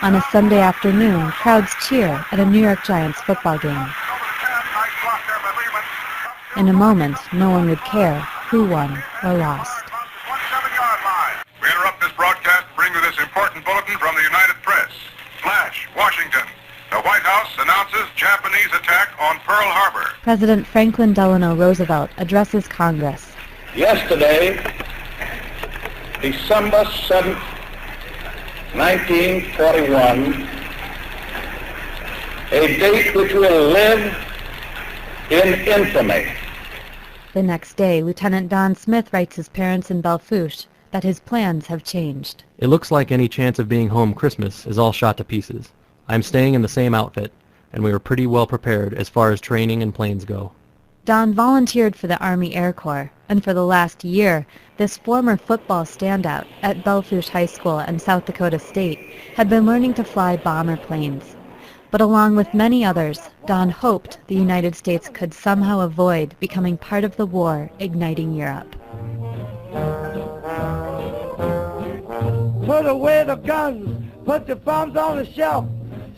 On a Sunday afternoon, crowds cheer at a New York Giants football game. In a moment, no one would care who won or lost. We interrupt this broadcast to bring you this important bulletin from the United Press. Flash, Washington. The White House announces Japanese attack on Pearl Harbor. President Franklin Delano Roosevelt addresses Congress. Yesterday, December 7th, 1941, a date which will live in infamy. The next day, Lieutenant Don Smith writes his parents in Belfouche that his plans have changed. It looks like any chance of being home Christmas is all shot to pieces. I'm staying in the same outfit, and we were pretty well prepared as far as training and planes go. Don volunteered for the Army Air Corps, and for the last year, this former football standout at Belfouche High School and South Dakota State had been learning to fly bomber planes. But along with many others, Don hoped the United States could somehow avoid becoming part of the war igniting Europe. Put away the guns, put the bombs on the shelf.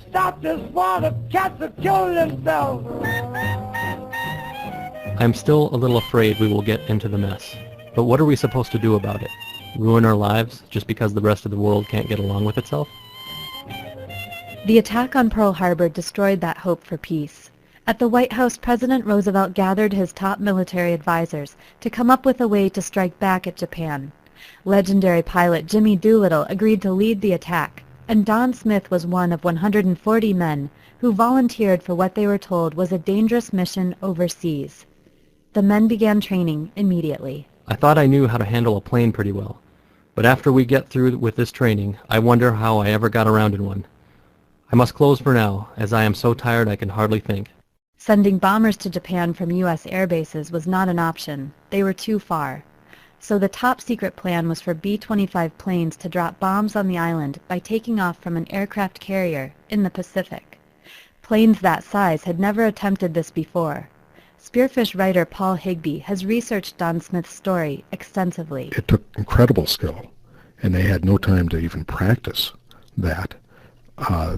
Stop this war, the cats are killing themselves. I'm still a little afraid we will get into the mess. But what are we supposed to do about it? Ruin our lives just because the rest of the world can't get along with itself? The attack on Pearl Harbor destroyed that hope for peace. At the White House, President Roosevelt gathered his top military advisors to come up with a way to strike back at Japan. Legendary pilot Jimmy Doolittle agreed to lead the attack, and Don Smith was one of 140 men who volunteered for what they were told was a dangerous mission overseas. The men began training immediately. I thought I knew how to handle a plane pretty well, but after we get through with this training, I wonder how I ever got around in one. I must close for now, as I am so tired I can hardly think. Sending bombers to Japan from U.S. air bases was not an option. They were too far. So the top-secret plan was for B-25 planes to drop bombs on the island by taking off from an aircraft carrier in the Pacific. Planes that size had never attempted this before. Spearfish writer Paul Higby has researched Don Smith's story extensively. It took incredible skill, and they had no time to even practice that.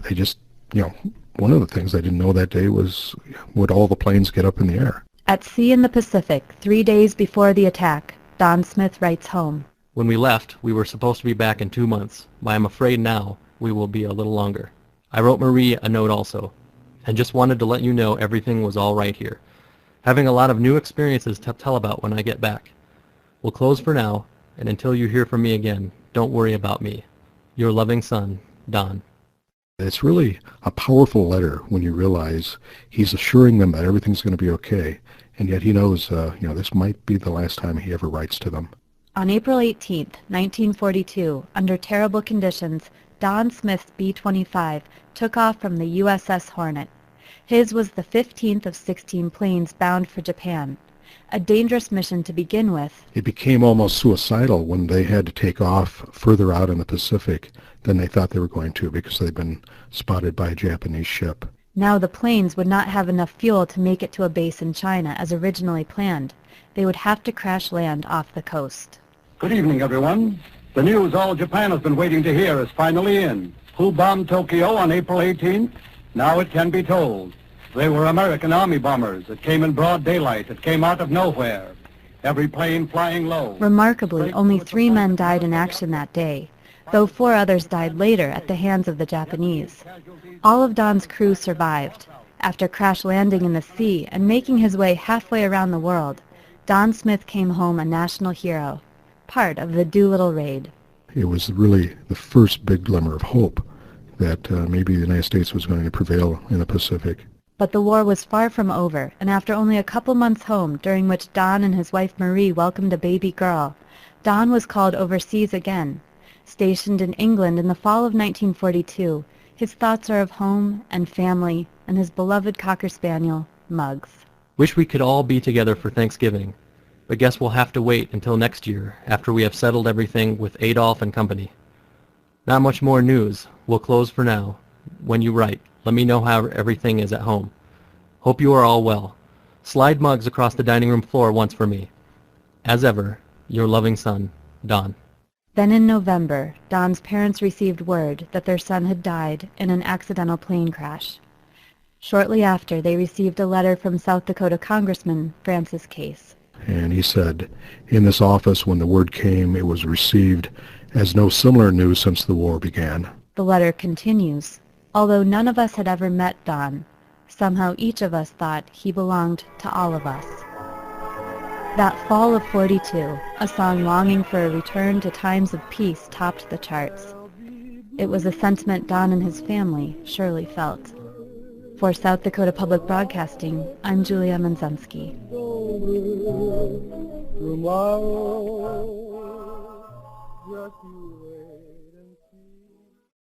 They just, one of the things they didn't know that day was, would all the planes get up in the air? At sea in the Pacific, 3 days before the attack, Don Smith writes home. When we left, we were supposed to be back in 2 months, but I'm afraid now we will be a little longer. I wrote Marie a note also, and just wanted to let you know everything was all right here. Having a lot of new experiences to tell about when I get back. We'll close for now, and until you hear from me again, don't worry about me. Your loving son, Don. It's really a powerful letter when you realize he's assuring them that everything's going to be okay, and yet he knows, this might be the last time he ever writes to them. On April 18, 1942, under terrible conditions, Don Smith's B-25 took off from the USS Hornet. His was the 15th of 16 planes bound for Japan. A dangerous mission to begin with. It became almost suicidal when they had to take off further out in the Pacific than they thought they were going to because they'd been spotted by a Japanese ship. Now the planes would not have enough fuel to make it to a base in China as originally planned. They would have to crash land off the coast. Good evening, everyone. The news all Japan has been waiting to hear is finally in. Who bombed Tokyo on April 18th? Now it can be told. They were American Army bombers. It came in broad daylight. It came out of nowhere. Every plane flying low. Remarkably, only 3 men died in action that day, though 4 others died later at the hands of the Japanese. All of Don's crew survived. After crash landing in the sea and making his way halfway around the world, Don Smith came home a national hero, part of the Doolittle raid. It was really the first big glimmer of hope that maybe the United States was going to prevail in the Pacific. But the war was far from over, and after only a couple months home, during which Don and his wife Marie welcomed a baby girl, Don was called overseas again. Stationed in England in the fall of 1942, his thoughts are of home and family and his beloved Cocker Spaniel, Muggs. Wish we could all be together for Thanksgiving, but guess we'll have to wait until next year after we have settled everything with Adolf and company. Not much more news. We'll close for now. When you write, let me know how everything is at home. Hope you are all well. Slide Muggs across the dining room floor once for me. As ever, your loving son, Don. Then in November, Don's parents received word that their son had died in an accidental plane crash. Shortly after, they received a letter from South Dakota Congressman Francis Case. And he said, in this office, when the word came, it was received as no similar news since the war began. The letter continues. Although none of us had ever met Don, somehow each of us thought he belonged to all of us. That fall of '42, a song longing for a return to times of peace topped the charts. It was a sentiment Don and his family surely felt. For South Dakota Public Broadcasting, I'm Julia Manzensky. Tomorrow, just you